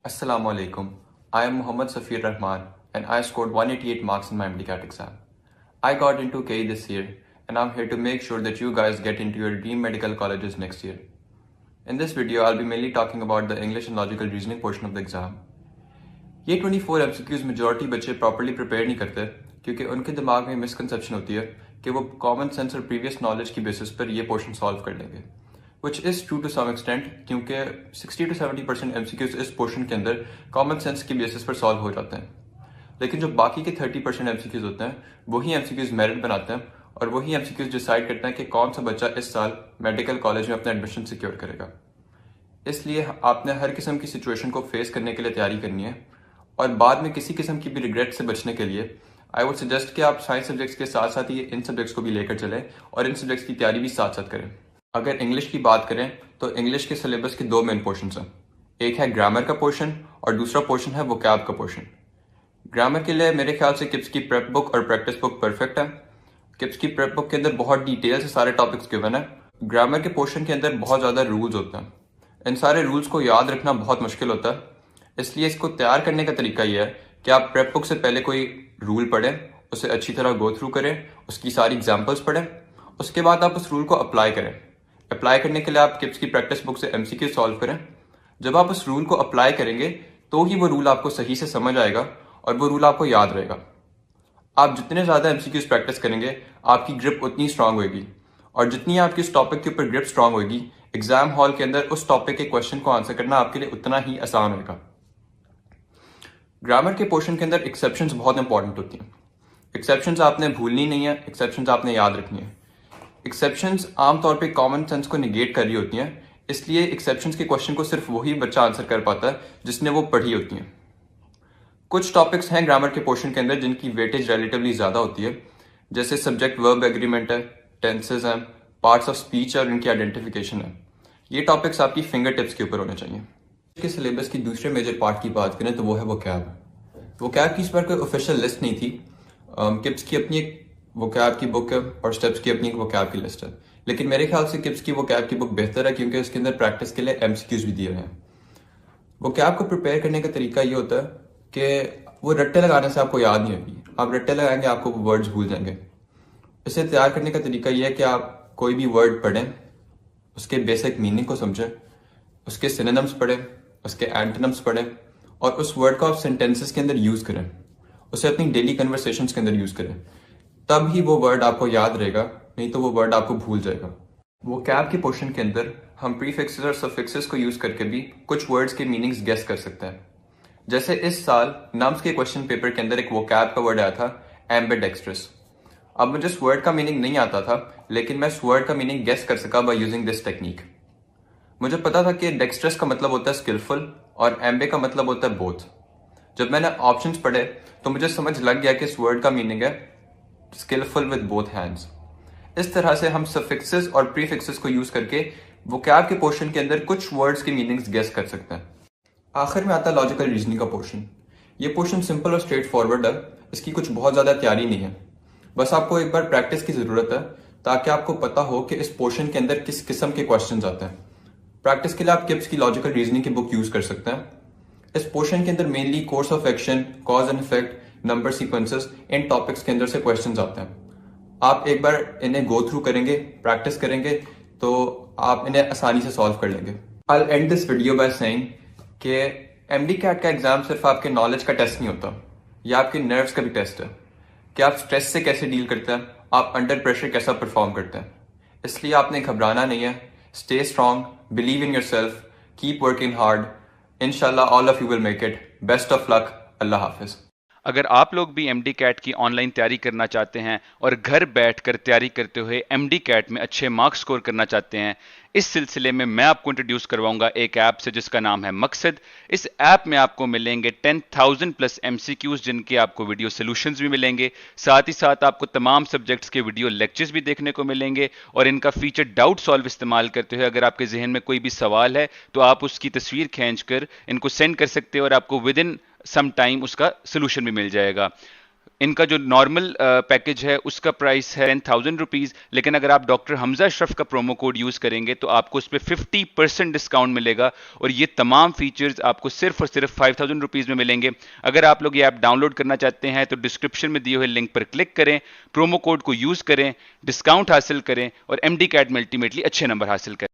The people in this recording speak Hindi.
Assalamu alaikum. I am Muhammad Safir Rahman and I scored 188 marks in my MDCAT exam. I got into KE this year and I'm here to make sure that you guys get into your dream medical colleges next year. In this video, I'll be mainly talking about the English and logical reasoning portion of the exam. ये 24 MCQs मेजॉरिटी बच्चे प्रॉपर्ली प्रिपेयर नहीं करते क्योंकि उनके दिमाग में मिसकंसेप्शन होती है कि वो कॉमन सेंस और प्रीवियस नॉलेज की बेसिस पर ये पोर्शन सॉल्व कर लेंगे, which is true to some extent क्योंकि 60 to 70% MCQs इस पोर्शन के अंदर कॉमन सेंस की बेसिस पर सॉल्व हो जाते हैं, लेकिन जो बाकी के 30% MCQs होते हैं वही MCQs मेरिट बनाते हैं और वही MCQs डिसाइड करते हैं कि कौन सा बच्चा इस साल मेडिकल कॉलेज में अपना एडमिशन सिक्योर करेगा। इसलिए आपने हर किस्म की सिचुएशन को फेस करने के लिए तैयारी करनी है और बाद में किसी किस्म की भी रिग्रेट से बचने के लिए आई वुड सजेस्ट कि आप साइंस सब्जेक्ट्स के साथ साथ ही इन सब्जेक्ट्स को भी लेकर चलें और इन सब्जेक्ट्स की तैयारी भी साथ साथ करें। अगर इंग्लिश की बात करें तो इंग्लिश के सिलेबस के दो मेन पोर्शन हैं, एक है ग्रामर का पोर्शन और दूसरा पोर्शन है वोकैब का पोर्शन। ग्रामर के लिए मेरे ख्याल से किप्स की प्रेप बुक और प्रैक्टिस बुक परफेक्ट है। किप्स की प्रेप बुक के अंदर बहुत डिटेल से सारे टॉपिक्स गिवन है। ग्रामर के पोर्शन के अंदर बहुत ज़्यादा रूल्स होते हैं, इन सारे रूल्स को याद रखना बहुत मुश्किल होता है, इसलिए इसको तैयार करने का तरीका यह है कि आप प्रेप बुक से पहले कोई रूल पढ़ें, उसे अच्छी तरह गो थ्रू करें, उसकी सारी एग्जांपल्स पढ़ें, उसके बाद आप उस रूल को अप्लाई करें। अप्लाई करने के लिए आप किप्स की प्रैक्टिस बुक से MCQ सॉल्व करें। जब आप उस रूल को अप्लाई करेंगे तो ही वो रूल आपको सही से समझ आएगा और वो रूल आपको याद रहेगा। आप जितने ज़्यादा MCQs प्रैक्टिस करेंगे आपकी ग्रिप उतनी स्ट्रांग होगी और जितनी आपकी उस टॉपिक के ऊपर ग्रिप स्ट्रांग होगी एग्जाम हॉल के अंदर उस टॉपिक के क्वेश्चन को आंसर करना आपके लिए उतना ही आसान होगा। ग्रामर के पोर्शन के अंदर एक्सेप्शंस बहुत इंपॉर्टेंट होती हैं। एक्सेप्शंस आपने भूलनी नहीं है, एक्सेप्शंस आपने याद रखनी है। एक्सेप्शंस आमतौर पे कॉमन सेंस को निगेट कर रही होती हैं, इसलिए एक्सेप्शंस के क्वेश्चन को सिर्फ वही बच्चा आंसर कर पाता है जिसने वो पढ़ी होती हैं। कुछ टॉपिक्स हैं ग्रामर के पोर्शन के अंदर जिनकी वेटेज रिलेटिवली ज़्यादा होती है, जैसे सब्जेक्ट वर्ब एग्रीमेंट है, टेंसेज हैं, पार्ट्स ऑफ स्पीच और इनकी आइडेंटिफिकेशन है। ये टॉपिक्स आपकी फिंगर टिप्स के ऊपर होने चाहिए। के सिलेबस की दूसरे मेजर पार्ट की बात करें तो वो है वोकैब। वोकैब की इस बार कोई ऑफिशियल लिस्ट नहीं थी। किप्स की अपनी एक वोकैब की बुक है और स्टेप्स की अपनी एक वोकैब की लिस्ट है, लेकिन मेरे ख्याल से किप्स की वोकैब की बुक बेहतर है क्योंकि उसके अंदर प्रैक्टिस के लिए MCQs भी दिए हुए हैं। वोकैब को प्रिपेयर करने का तरीका ये होता है कि वो रट्टे लगाने से आपको याद नहीं होगी, आप रट्टे लगाएंगे आपको वो वर्ड्स भूल जाएंगे। इसे तैयार करने का तरीका ये है कि आप कोई भी वर्ड पढ़ें, उसके बेसिक मीनिंग को समझें, उसके सिनोनिम्स पढ़ें, उसके एंटोनिम्स पढ़ें और उस वर्ड को आप सेंटेंसेस के अंदर यूज़ करें, उसे अपनी डेली कन्वर्सेशंस के अंदर यूज़ करें, तब ही वो वर्ड आपको याद रहेगा, नहीं तो वो वर्ड आपको भूल जाएगा। वोकैब के पोर्शन के अंदर हम प्रीफिक्सेस और सफिक्सेस को यूज़ करके भी कुछ वर्ड्स के मीनिंग्स गेस कर सकते हैं। जैसे इस साल नम्स के क्वेश्चन पेपर के अंदर एक वोकैब का वर्ड आया था एम्बिडेक्स्ट्रस। अब मुझे इस वर्ड का मीनिंग नहीं आता था, लेकिन मैं इस वर्ड का मीनिंग गेस कर सका बाय यूजिंग दिस टेक्निक। मुझे पता था कि डेक्स्ट्रस का मतलब होता है स्किलफुल और एम्बे का मतलब होता है बोथ। जब मैंने ऑप्शंस पढ़े तो मुझे समझ लग गया कि इस वर्ड का मीनिंग है स्किलफुल विद बोथ हैंड्स। इस तरह से हम सफिक्सेस और प्रीफिक्सेस को यूज करके वोकैब के पोर्शन के अंदर कुछ वर्ड्स के मीनिंग्स गेस कर सकते हैं। आखिर में आता है लॉजिकल रीजनिंग का पोर्शन। ये पोर्शन सिंपल और स्ट्रेट फॉरवर्ड है, इसकी कुछ बहुत ज़्यादा तैयारी नहीं है, बस आपको एक बार प्रैक्टिस की ज़रूरत है ताकि आपको पता हो कि इस पोर्शन के अंदर किस किस्म के क्वेश्चन आते हैं। प्रैक्टिस के लिए आप किप्स की लॉजिकल रीजनिंग की बुक यूज़ कर सकते हैं। इस पोर्शन के अंदर mainly course of action, cause and effect, number sequences, in topics के अंदर से क्वेश्चंस आते हैं। आप एक बार इन्हें गो थ्रू करेंगे, प्रैक्टिस करेंगे तो आप इन्हें आसानी से सॉल्व कर लेंगे। I will and this video by saying कि MDCAT का एग्जाम सिर्फ आपके नॉलेज का टेस्ट नहीं होता, यह आपके नर्व्स का भी टेस्ट है कि आप स्ट्रेस से कैसे डील करते हैं, आप अंडर प्रेशर कैसा परफॉर्म करते हैं। इसलिए आपने घबराना नहीं है। Stay strong, believe in yourself, keep working hard. इंशाल्लाह all of you will make it. Best of luck. अल्लाह हाफिज। अगर आप लोग भी MDCAT की ऑनलाइन तैयारी करना चाहते हैं और घर बैठकर तैयारी करते हुए MDCAT में अच्छे मार्क्स स्कोर करना चाहते हैं, इस सिलसिले में मैं आपको इंट्रोड्यूस करवाऊंगा एक ऐप से जिसका नाम है मकसद। इस ऐप में आपको मिलेंगे 10,000 प्लस MCQs जिनके आपको वीडियो सोल्यूशंस भी मिलेंगे, साथ ही साथ आपको तमाम सब्जेक्ट्स के वीडियो लेक्चर्स भी देखने को मिलेंगे और इनका फीचर डाउट सॉल्व इस्तेमाल करते हुए अगर आपके जहन में कोई भी सवाल है तो आप उसकी तस्वीर खींचकर इनको सेंड कर सकते हो और आपको विद इन सम टाइम उसका सोल्यूशन भी मिल जाएगा। इनका जो नॉर्मल पैकेज है उसका प्राइस है 10,000 रुपीज, लेकिन अगर आप डॉक्टर हमजा अशरफ का प्रोमो कोड यूज करेंगे तो आपको उस पर 50% डिस्काउंट मिलेगा और ये तमाम फीचर्स आपको सिर्फ और सिर्फ 5,000 रुपीज में मिलेंगे। अगर आप लोग ये ऐप डाउनलोड करना चाहते हैं तो डिस्क्रिप्शन में दिए हुए लिंक पर क्लिक करें, प्रोमो कोड को यूज करें, डिस्काउंट हासिल करें और एमडी कैट में अल्टीमेटली अच्छे नंबर हासिल करें।